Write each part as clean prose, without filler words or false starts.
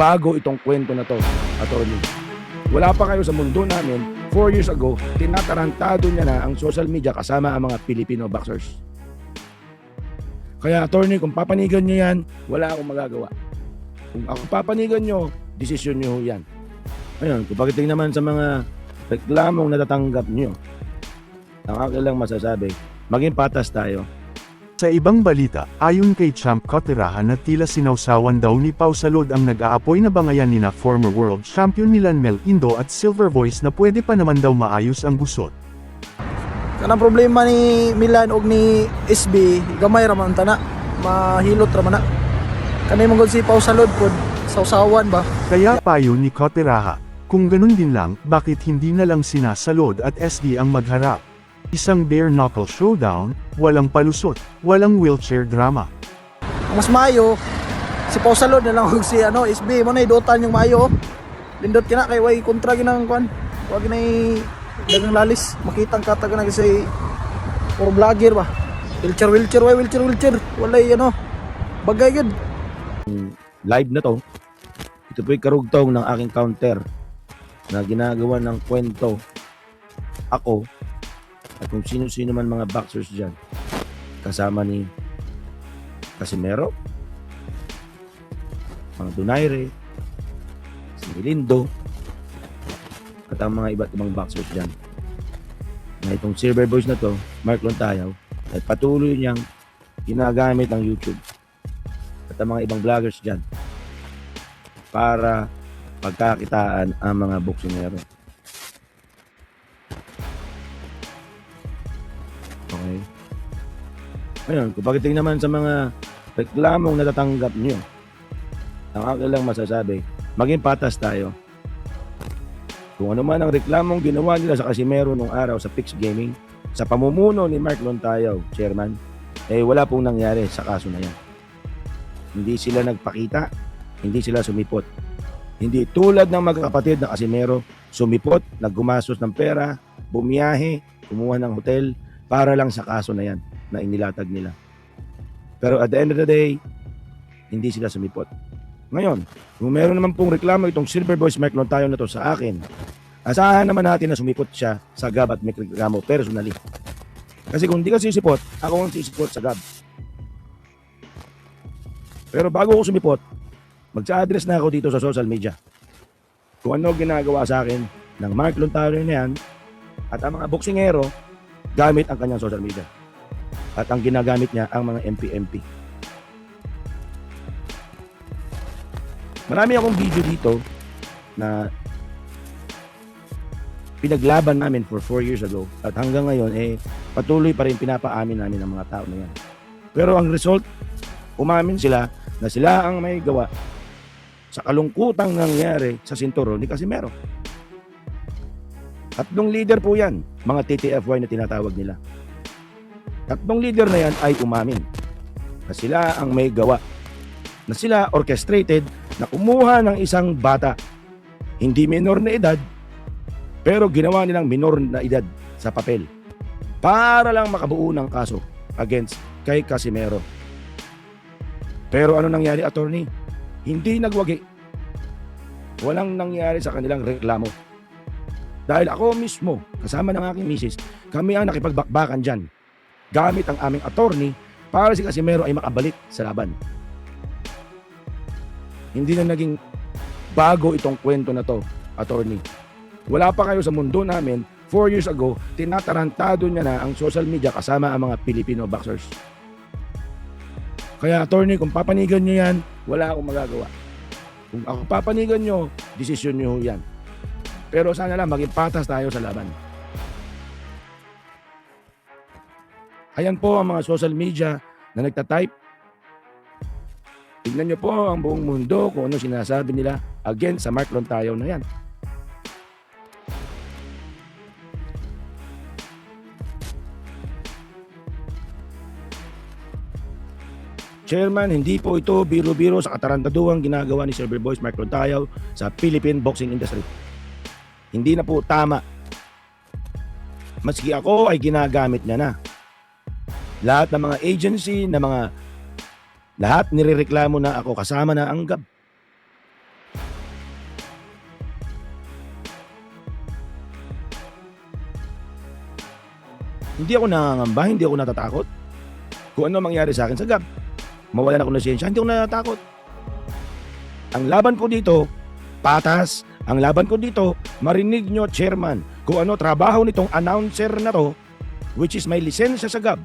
bago itong kwento na to, attorney. Wala pa kayo sa mundo namin, 4 years ago, tinatarantado niya na ang social media kasama ang mga Filipino boxers. Kaya attorney, kung papanigan niyo yan, wala akong magagawa. Kung ako papanigan niyo, desisyon niyo yan. Ayun, kung pagdating naman sa mga reklamong natatanggap niyo, ang akin lang masasabi, maging patas tayo. Sa ibang balita, ayon kay Champ Coterahan na tila sinawsawan daw ni Pau Salud ang nag-aapoy na bangayan nina former world champion Milan Mel Indo at Silver Voice na pwede pa naman daw maayos ang gusot. Kanang problema ni Milan og ni SB, gamay ra man tana, mahilot ra man na. Kanay mong si Pau Salud pod, sawsawan ba? Kaya payo ni Coteraha, kung ganun din lang, bakit hindi na lang sina Salud at SD ang magharap? Isang bare knuckle showdown, walang palusot, walang wheelchair drama. Ang mas mayo, si Pau Salud na lang og si SB mo na idutan yung mayo. Lindot kina kay way kontra ginang kwan. Wa ginay dagang lalis, makitang katag na kasi puro vlogger ba. Wheelchair, walay bagay gud. Live na to, ito po'y karugtong ng aking counter na ginagawa ng kwento ako at kung sino-sino man mga boxers dyan kasama ni Casimero, mga Donaire, si Melindo at ang mga iba't ibang boxers dyan na itong Silver Boys na to, Mark Lontayaw, ay patuloy niyang ginagamit ang YouTube at ang mga ibang vloggers dyan para pagkakitaan ang mga boksingero. Okay. Ayun, kung pagdating naman sa mga reklamong natatanggap nyo, ang akin lang masasabi, maging patas tayo. Kung ano man ang reklamong ginawa nila sa Casimero nung araw sa Pix Gaming, sa pamumuno ni Mark Lontayaw, chairman, wala pong nangyari sa kaso na yan. Hindi sila nagpakita, hindi sila sumipot. Hindi tulad ng magkakapatid na Casimero, sumipot, naggumastos ng pera, bumiyahe, kumuha ng hotel, para lang sa kaso na yan na inilatag nila. Pero at the end of the day, hindi sila sumipot. Ngayon, kung meron naman pong reklamo itong Silver Boys Mark Lontayaw na to sa akin, asahan naman natin na sumipot siya sa GAB at may reklamo personally. Kasi kung hindi ka sisipot, ako ang sisipot sa GAB. Pero bago ako sumipot, magsa-address na ako dito sa social media. Kung ano ginagawa sa akin ng Mark Lontayaw na yan at ang mga boksingero gamit ang kanyang social media. At ang ginagamit niya ang mga MP-MP. Marami akong video dito na pinaglaban namin for 4 years ago at hanggang ngayon patuloy pa rin pinapaamin namin ang mga tao na yan. Pero ang result, umamin sila na sila ang may gawa sa kalungkutang nangyari sa sinturon ni Casimero. Tatlong leader po yan, mga TTFY na tinatawag nila. Tatlong leader na yan ay umamin na sila ang may gawa, na sila orchestrated na kumuha ng isang bata, hindi minor na edad, pero ginawa nilang minor na edad sa papel para lang makabuo ng kaso against kay Casimero. Pero ano nangyari, attorney? Hindi nagwagi. Walang nangyari sa kanilang reklamo. Dahil ako mismo, kasama ng aking misis, kami ang nakipagbakbakan dyan gamit ang aming attorney para si Casimero ay makabalik sa laban. Hindi na naging bago itong kwento na to, attorney. Wala pa kayo sa mundo namin, 4 years ago, tinatarantado niya na ang social media kasama ang mga Filipino boxers. Kaya attorney, kung papanigan niyo yan, wala akong magagawa. Kung ako papanigan niyo, desisyon niyo yan. Pero sana lang maging patas tayo sa laban. Ayan po ang mga social media na nagtatype. Tignan niyo po ang buong mundo kung ano sinasabi nila against sa Mark Lontayaw na yan. Chairman, hindi po ito biro-biro sa katarantaduang ginagawa ni Silver Boys Mark Lontayaw sa Philippine boxing industry. Hindi na po tama. Maski ako ay ginagamit niya na. Lahat ng mga agency, na mga lahat nirereklamo na ako kasama na ang GAB. Hindi ako nangangamba, hindi ako natatakot. Kung ano mangyari sa akin sa GAB, mawalan ako ng lisensya, hindi ako natatakot. Ang laban ko dito, patas. Ang laban ko dito, marinig nyo, chairman, kung ano trabaho nitong announcer na to, which is may lisensya sa GAB.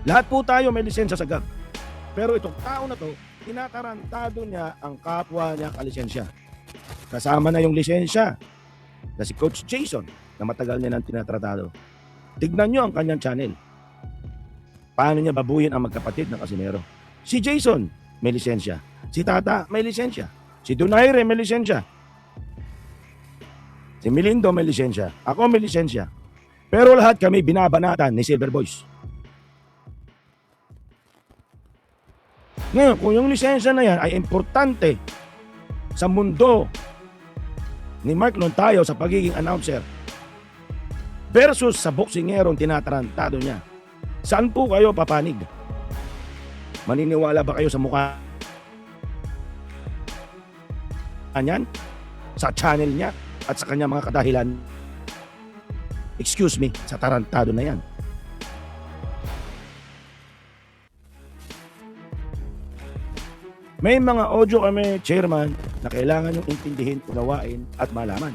Lahat po tayo may lisensya sa GAB. Pero itong tao na to, tinatarantado niya ang kapwa niya kalisensya. Kasama na yung lisensya na si Coach Jason na matagal niya nang tinatratado. Tignan nyo ang kanyang channel. Paano niya babuyin ang magkapatid ng Casimero? Si Jason, may lisensya. Si Tata, may lisensya. Si Donaire, may lisensya. Si Melindo, may lisensya. Ako, may lisensya. Pero lahat kami binabanatan ni Silver Boys. Ngayon, kung yung lisensya na yan ay importante sa mundo ni Mark Lontayo sa pagiging announcer versus sa boksingerong tinatarantado niya, saan po kayo papanig? Maniniwala ba kayo sa mukha niyan? Sa channel niya? At sa kanya mga kadahilan? Excuse me, sa tarantado na yan. May mga audio kami, chairman, na kailangan yung intindihin, unawain at malaman.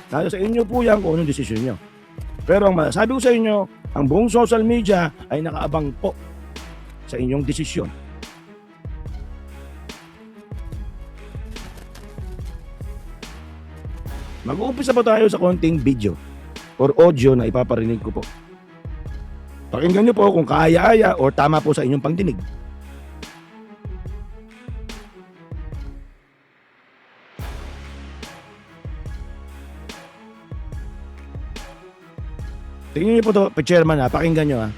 Nasa sa inyo po yan kung anong desisyon nyo. Pero ang masasabi ko sa inyo, ang buong social media ay nakaabang po sa inyong desisyon. Mag-uumpisa po tayo sa konting video or audio na ipaparinig ko po. Pakinggan nyo po kung kaaya-aya o tama po sa inyong pangdinig. Tingnan nyo po to, chairman ha, pakinggan nyo ha.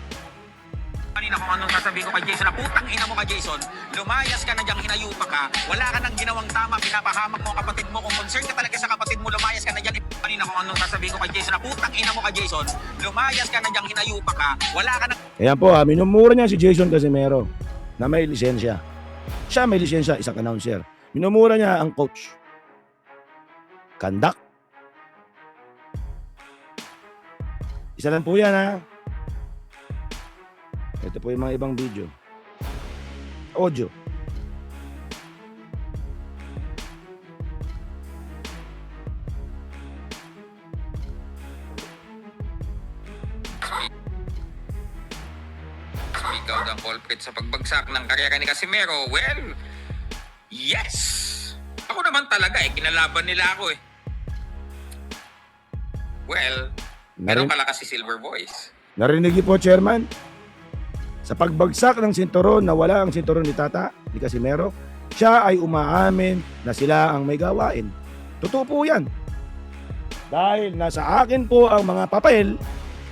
Kanina kung anong sasabihin ko kay Jason na putang ina mo kay Jason, lumayas ka na diyang hinayupa ka, wala ka nang ginawang tama, pinapahamak mo ang kapatid mo, kung concern ka talaga sa kapatid mo, lumayas ka na dyan. Kanina kung anong sasabihin ko kay Jason na putang ina mo kay Jason, lumayas ka na diyang hinayupa ka, wala ka nang... Ayan po ha, minumura niya si Jason Casimero na may lisensya. Siya may lisensya, isang announcer. Minumura niya ang coach. Kandak. Isa lang po yan ha. Ito po yung mga ibang video. Audio. Ikaw ang culprit sa pagbagsak ng karera ni Casimero. Well, yes! Ako naman talaga kinalaban nila ako Well, meron kalakas si Silver Voice. Narinig niyo po, chairman? Sa pagbagsak ng sinturon na wala ang sinturon ni Tata, ni Casimero, siya ay umaamin na sila ang may gawain. Totoo po yan. Dahil nasa akin po ang mga papel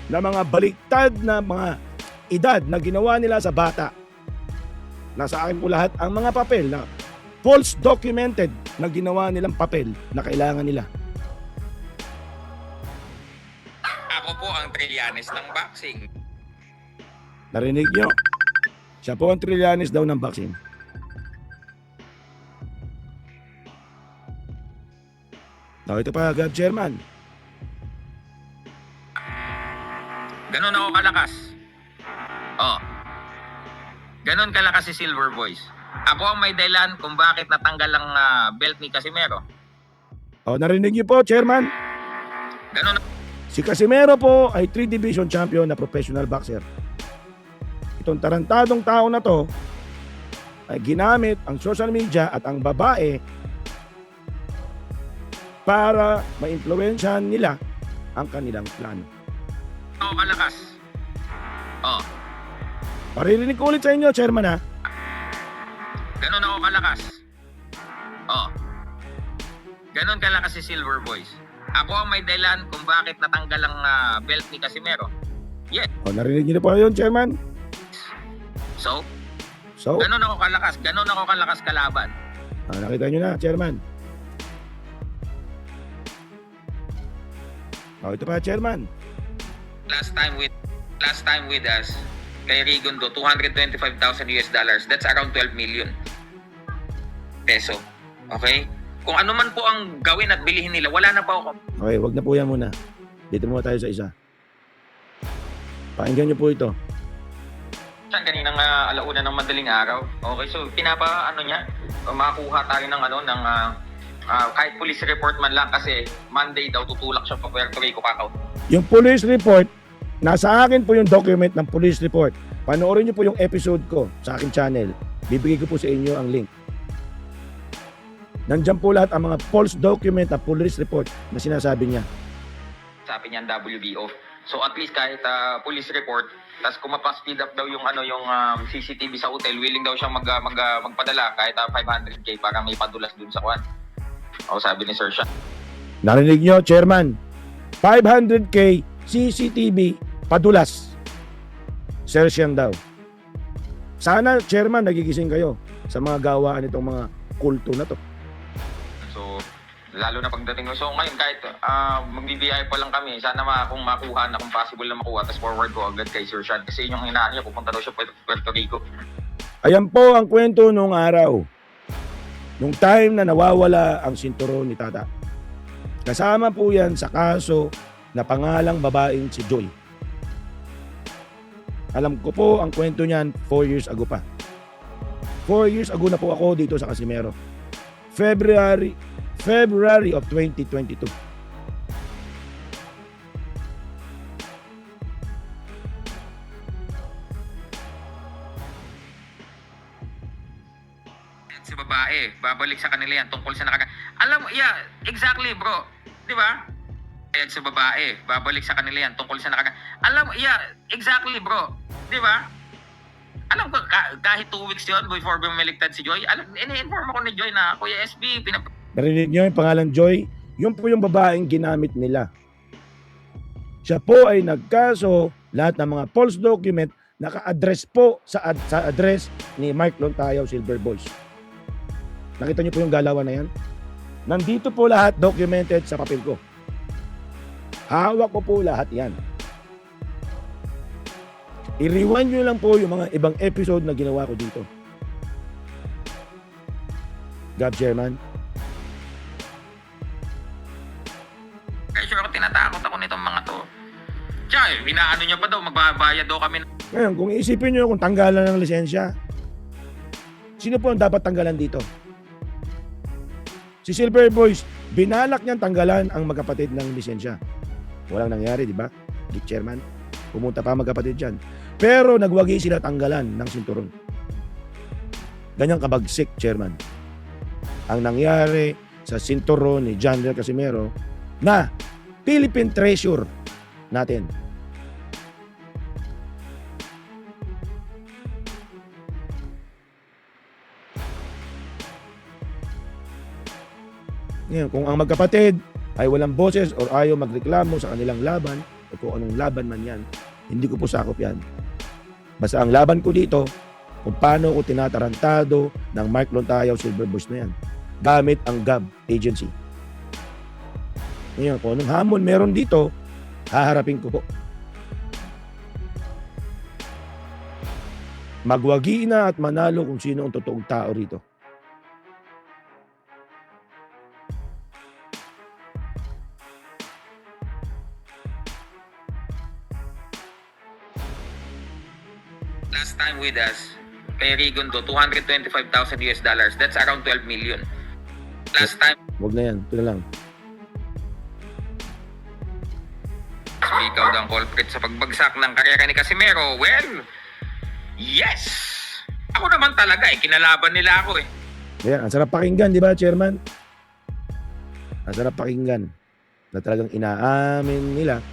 na mga baliktad na mga edad na ginawa nila sa bata. Nasa akin po lahat ang mga papel na false documented na ginawa nilang papel na kailangan nila. Ako po ang Trillanes ng boxing. Narinig nyo? Siya po ang Trillanes daw ng boxing. Now, ito pa, Gab Chairman. Ganon ako kalakas. Ganon kalakas si Silver Voice. Ako ang may dahilan kung bakit natanggal ang belt ni Casimero. Narinig niyo po, Chairman? Ganon. Si Casimero po ay 3 division champion na professional boxer. Itong tarantadong tao na to ay ginamit ang social media at ang babae para ma-influensyahan nila ang kanilang plano. Ako kalakas. Paririnig ko ulit sa inyo, Chairman ha. Ganon ako kalakas. Ganon kalakas si Silver Voice. Ako ang may dahilan kung bakit natanggal ang belt ni Casimero. Yes. Narinig niyo na po yun, Chairman? So, So, ganon ako kalakas. Ganon ako kalakas kalaban. nakita niyo na, Chairman. Ito pa, Chairman. Last time with us, kay Rigondo, $225,000 US dollars. That's around 12 million peso. Okay? Kung ano man po ang gawin at bilihin nila, wala na po ako. Okay, wag na po yan muna. Dito muna tayo sa isa. Pakinggan niyo po ito. Kaninang alauna ng madaling araw. Okay, so makakuha tayo ng kahit police report man lang kasi Monday daw tutulak siya pa Puerto Rico kakao. Yung police report, nasa akin po yung document ng police report. Panoorin niyo po yung episode ko sa aking channel. Bibigay ko po sa inyo ang link. Nandiyan po lahat ang mga false document at police report na sinasabi niya. Sabi niya WBO. So at least kahit police report, tapos kung mapa-speed up daw yung CCTV sa hotel, willing daw siyang magpadala kahit 500k para may padulas dun sa kwan. O sabi ni Sir Sean. Narinig niyo, Chairman? 500k CCTV padulas. Sir Sean daw. Sana, Chairman, nagigising kayo sa mga gawaan itong mga kulto na to. So, lalo na pagdating mo. So, ngayon, kahit magbi-BI pa lang kami, sana kung makuha na, kung possible na makuha, tapos forward ko agad kay Sir Sean. Kasi yung hinaan niya, pupunta daw siya Puerto Rico. Ayan po ang kwento nung araw. Nung time na nawawala ang sinturon ni Tata. Kasama po yan sa kaso na pangalang babaeng si Joy. Alam ko po ang kwento niyan 4 years ago pa. 4 years ago na po ako dito sa Casimero. February of 2022. Si babae, babalik sa kanila yan tungkol sa Alam mo, yeah, exactly bro. Di ba? Ayan si babae, babalik sa kanila yan tungkol sa Alam mo, yeah, exactly bro. Di ba? Alam ko, kahit 2 weeks yun before bumiligtad si Joy, ini-inform ako ni Joy na, Kuya SB, Narinig niyo yung pangalan Joy? Yun po yung babaeng ginamit nila. Siya po ay nagkaso lahat ng mga false document naka-address po sa address ni Mark Lontayaw Silver Boys. Nakita niyo po yung galawan na yan? Nandito po lahat documented sa papel ko. Hawak ko po lahat yan. I-rewind nyo lang po yung mga ibang episode na ginawa ko dito. Gab Chairman. kaya sure ako, tinatakot ako nitong mga to. Tsaka, inaano niya pa daw, magbabayad daw kami. Ngayon, kung isipin nyo kung tanggalan ng lisensya, sino po ang dapat tanggalan dito? Si Silver Boys, binalak niyang tanggalan ang magkapatid ng lisensya. Walang nangyari, di ba? Geek Chairman. Pumunta pa magkapatid dyan. Pero nagwagi sila tanggalan ng sinturon. Ganyang kabagsik, Chairman. Ang nangyari sa sinturon ni John Del Casimero na Philippine Treasure natin. Ngayon, kung ang magkapatid ay walang boses o ayaw magreklamo sa kanilang laban o kung anong laban man yan, hindi ko po sakop yan. Basta ang laban ko dito, kung paano ko tinatarantado ng Mark Lontayaw Silver Boys na yan gamit ang GAB agency. Ngayon, kung anong hamon meron dito, haharapin ko po. Magwagi na at manalo kung sino ang totoong tao rito. Last time with us, kay Rigondo, $225,000 US. That's around 12 million. Last time, Wag na yan. Ito na lang. ikaw daw ang culprit sa pagbagsak ng karera ni Casimero. Well, yes! Ako naman talaga, kinalaban nila ako eh. Ayan, ang sarap pakinggan, di ba, Chairman? Ang sarap pakinggan na talagang inaamin nila